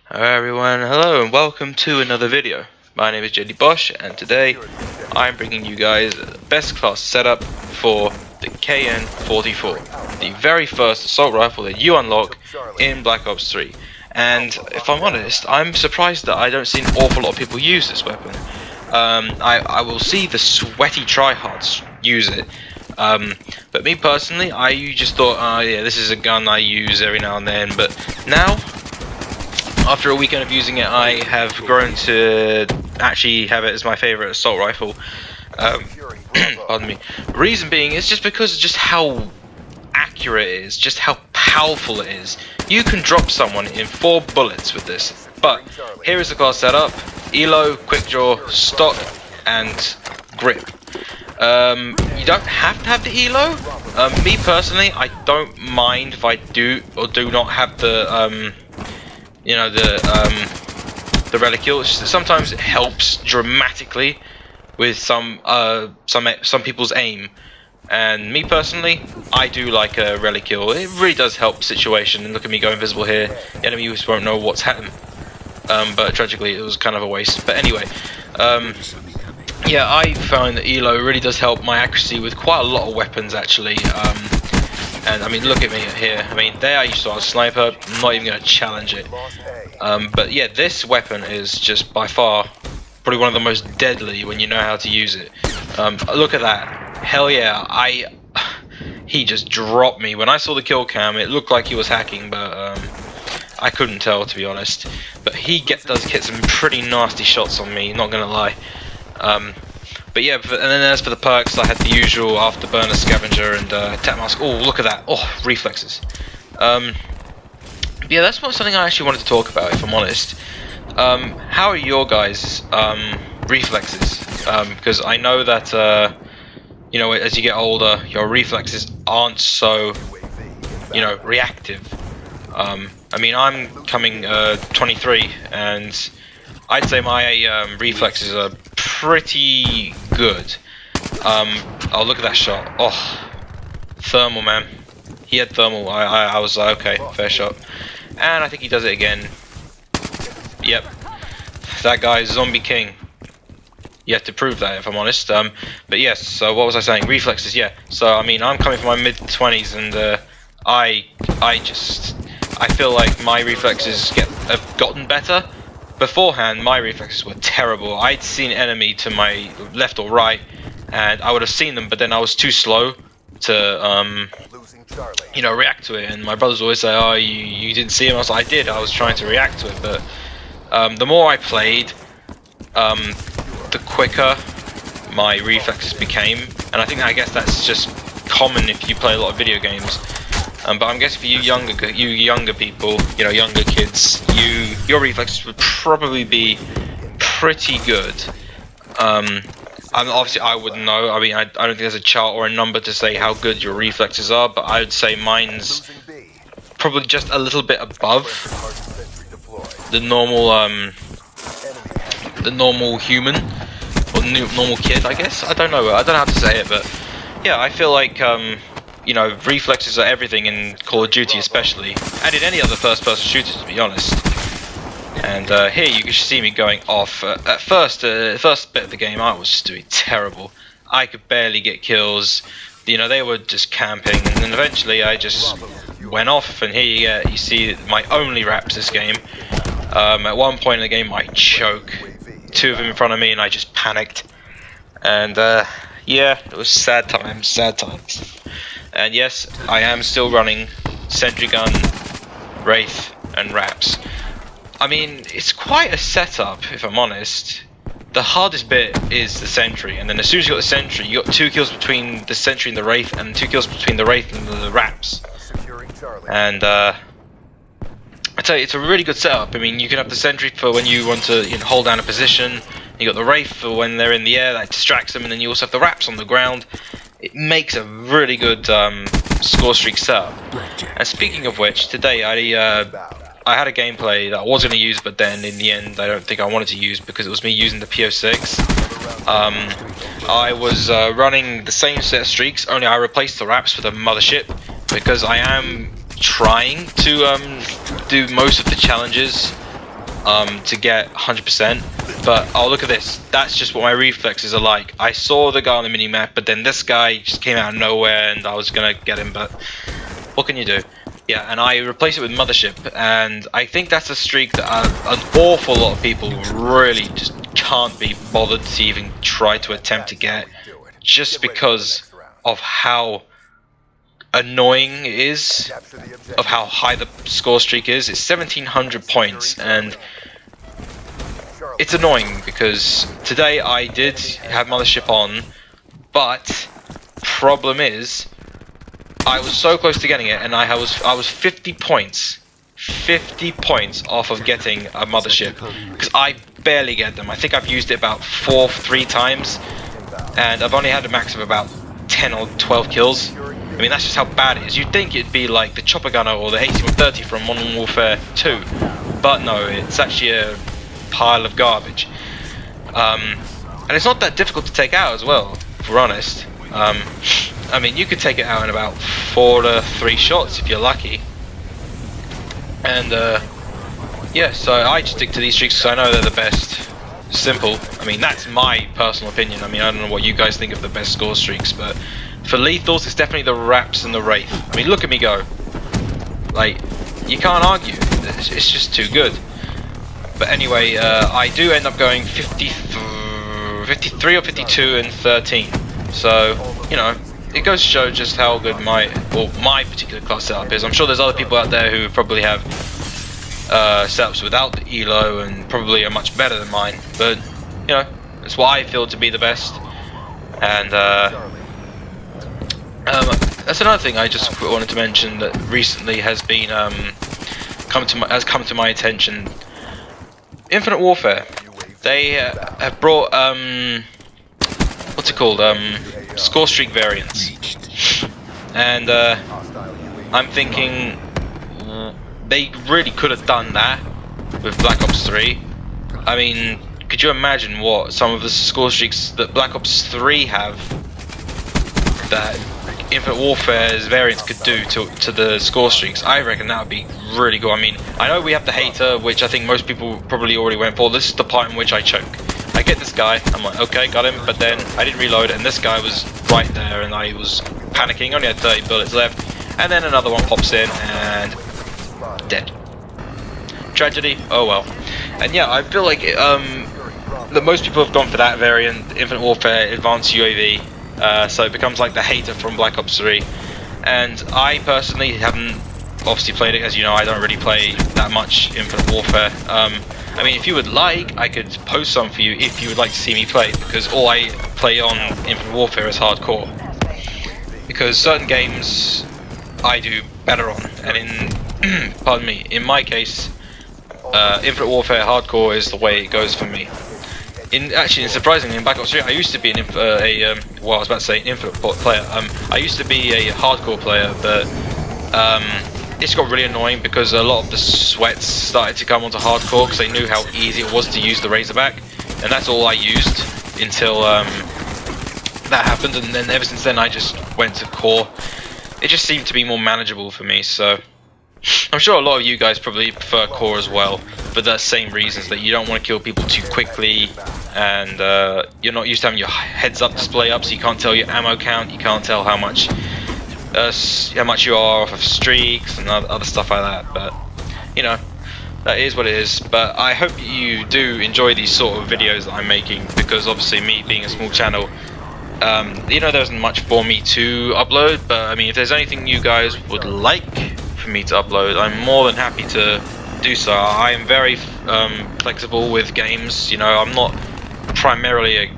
Alright everyone, hello and welcome to another video. My name is JD Bosch and today I'm bringing you guys the best class setup for the KN-44, the very first assault rifle that you unlock in Black Ops 3. And if I'm honest, I'm surprised that I don't see an awful lot of people use this weapon. I will see the sweaty tryhards use it, but me personally, I just thought, oh yeah, this is a gun I use every now and then, but now, after a weekend of using it, I have grown to actually have it as my favourite assault rifle. Pardon me. Reason being is just because of just how accurate it is, just how powerful it is. You can drop someone in 4 bullets with this. But here is the class setup: ELO, quick draw, stock, and grip. You don't have to have the ELO. Me personally, I don't mind if I do or do not have the the relicule. Sometimes it helps dramatically with some people's aim, and me personally, I do like a relicule. It really does help the situation. And look at me go invisible here. The enemies won't know what's happened. But tragically, it was kind of a waste. But anyway, yeah, I found that ELO really does help my accuracy with quite a lot of weapons actually. And I mean, look at me here. I mean, there I used to have a sniper. I'm not even going to challenge it. But yeah, this weapon is just by far probably one of the most deadly when you know how to use it. Look at that. Hell yeah. He just dropped me. When I saw the kill cam, it looked like he was hacking, but I couldn't tell, to be honest. But he does get some pretty nasty shots on me, not going to lie. But yeah, and then as for the perks, I had the usual afterburner, scavenger, and attack mask. Oh, look at that! Oh, reflexes. Yeah, that's not something I actually wanted to talk about, if I'm honest. How are your guys' reflexes? Because I know that you know, as you get older, your reflexes aren't so, you know, reactive. I mean, I'm coming 23, and I'd say my reflexes are pretty good. Oh, look at that shot. Oh, thermal, man. He had thermal. I was like, okay, fair shot. And I think he does it again. Yep. That guy's Zombie King. You have to prove that, if I'm honest. But yes, so what was I saying? Reflexes, yeah. So, I mean, I'm coming from my mid-20s, and I feel like my reflexes have gotten better. Beforehand, my reflexes were terrible. I'd seen an enemy to my left or right, and I would have seen them, but then I was too slow to, you know, react to it. And my brothers always say, "Oh, you didn't see him." I was like, "I did. I was trying to react to it." But the more I played, the quicker my reflexes became, and I guess that's just common if you play a lot of video games. But I'm guessing for you younger people, you know, younger kids, your reflexes would probably be pretty good. Obviously I wouldn't know. I mean, I don't think there's a chart or a number to say how good your reflexes are, but I would say mine's probably just a little bit above the normal human or normal kid, I guess. I don't know. I don't know how to say it, but yeah, I feel like you know, reflexes are everything in Call of Duty, especially, and in any other first-person shooter, to be honest. And here you can see me going off. At first, first bit of the game, I was just doing terrible. I could barely get kills. You know, they were just camping, and then eventually I just went off. And here you see my only raps this game. At one point in the game, I choke. 2 of them in front of me, and I just panicked. And yeah, it was sad times, sad times. And yes, I am still running Sentry Gun, Wraith, and Raps. I mean, it's quite a setup, if I'm honest. The hardest bit is the Sentry, and then as soon as you got the Sentry, you got 2 kills between the Sentry and the Wraith, and 2 kills between the Wraith and the Raps. And I tell you, it's a really good setup. I mean, you can have the Sentry for when you want to, you know, hold down a position. You got the Wraith for when they're in the air, that distracts them, and then you also have the Raps on the ground. It makes a really good score streak setup. And speaking of which, today I had a gameplay that I was going to use, but then in the end I don't think I wanted to use because it was me using the PO6. I was running the same set of streaks, only I replaced the Raps with a Mothership because I am trying to do most of the challenges to get 100%. But oh, look at this. That's just what my reflexes are like. I saw the guy on the minimap, but then this guy just came out of nowhere, and I was gonna get him. But what can you do? Yeah, and I replaced it with Mothership, and I think that's a streak that an awful lot of people really just can't be bothered to even try to attempt to get, just because of how annoying it is, of how high the score streak is. It's 1700 points, and it's annoying because today I did have Mothership on, but problem is I was so close to getting it, and I was 50 points off of getting a Mothership, because I barely get them. I think I've used it about 3 times, and I've only had a max of about 10 or 12 kills. I mean, that's just how bad it is. You'd think it'd be like the Chopper Gunner or the 8130 from Modern Warfare 2, but no, it's actually a pile of garbage. And it's not that difficult to take out as well, if we're honest. I mean, you could take it out in about 4 to 3 shots if you're lucky. And yeah, so I just stick to these streaks because I know they're the best. Simple. I mean, that's my personal opinion. I mean, I don't know what you guys think of the best score streaks, but for lethals, it's definitely the Raps and the Wraith. I mean, look at me go. Like, you can't argue. It's just too good. But anyway, I do end up going 53 or 52 and 13. So, you know, it goes to show just how good my particular class setup is. I'm sure there's other people out there who probably have setups without the ELO and probably are much better than mine. But, you know, it's what I feel to be the best. And that's another thing I just wanted to mention that recently has been come to my attention. Infinite Warfare. They have brought what's it called? Score streak variants. And I'm thinking they really could have done that with Black Ops 3. I mean, could you imagine what some of the score streaks that Black Ops 3 have that Infinite Warfare's variants could do to the score streaks? I reckon that would be really good. I mean, I know we have the hater, which I think most people probably already went for. This is the part in which I choke. I get this guy, I'm like, okay, got him, but then I didn't reload, and this guy was right there, and I was panicking, only had 30 bullets left, and then another one pops in, and dead. Tragedy, oh well. And yeah, I feel like that most people have gone for that variant, Infinite Warfare Advanced UAV, so it becomes like the hater from Black Ops 3. And I personally haven't obviously played it, as you know. I don't really play that much Infinite Warfare. I mean, if you would like, I could post some for you if you would like to see me play, because all I play on Infinite Warfare is hardcore. Because certain games I do better on, and in pardon me, in my case, Infinite Warfare hardcore is the way it goes for me. Actually, surprisingly, in Black Ops 3, I used to be an well, I was about to say an Infinite player. I used to be a hardcore player, but it's got really annoying because a lot of the sweats started to come onto hardcore because they knew how easy it was to use the Razorback, and that's all I used until that happened. And then ever since then, I just went to core. It just seemed to be more manageable for me. So I'm sure a lot of you guys probably prefer core as well, for the same reasons, that you don't want to kill people too quickly, and you're not used to having your heads up display up, so you can't tell your ammo count, you can't tell how much you are off of streaks and other stuff like that. But you know, that is what it is. But I hope you do enjoy these sort of videos that I'm making, because obviously me being a small channel, you know, there isn't much for me to upload. But I mean, if there's anything you guys would like for me to upload, I'm more than happy to do so. I am very flexible with games. You know, I'm not primarily a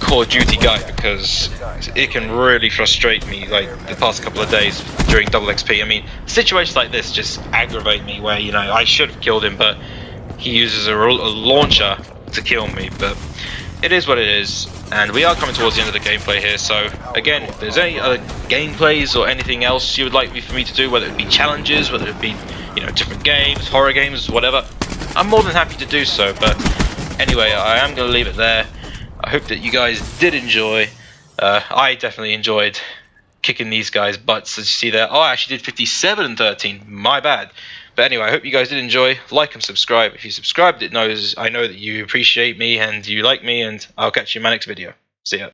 Call of Duty guy, because it can really frustrate me, like the past couple of days during double XP. I mean, situations like this just aggravate me, where, you know, I should have killed him, but he uses a launcher to kill me. But it is what it is, and we are coming towards the end of the gameplay here. So again, if there's any other gameplays or anything else you would like for me to do, whether it be challenges, whether it be, you know, different games, horror games, whatever, I'm more than happy to do so. But anyway, I am going to leave it there. I hope that you guys did enjoy. I definitely enjoyed kicking these guys' butts, as you see there. Oh, I actually did 57 and 13. My bad. But anyway, I hope you guys did enjoy. Like and subscribe. If you subscribed, I know that you appreciate me and you like me, and I'll catch you in my next video. See ya.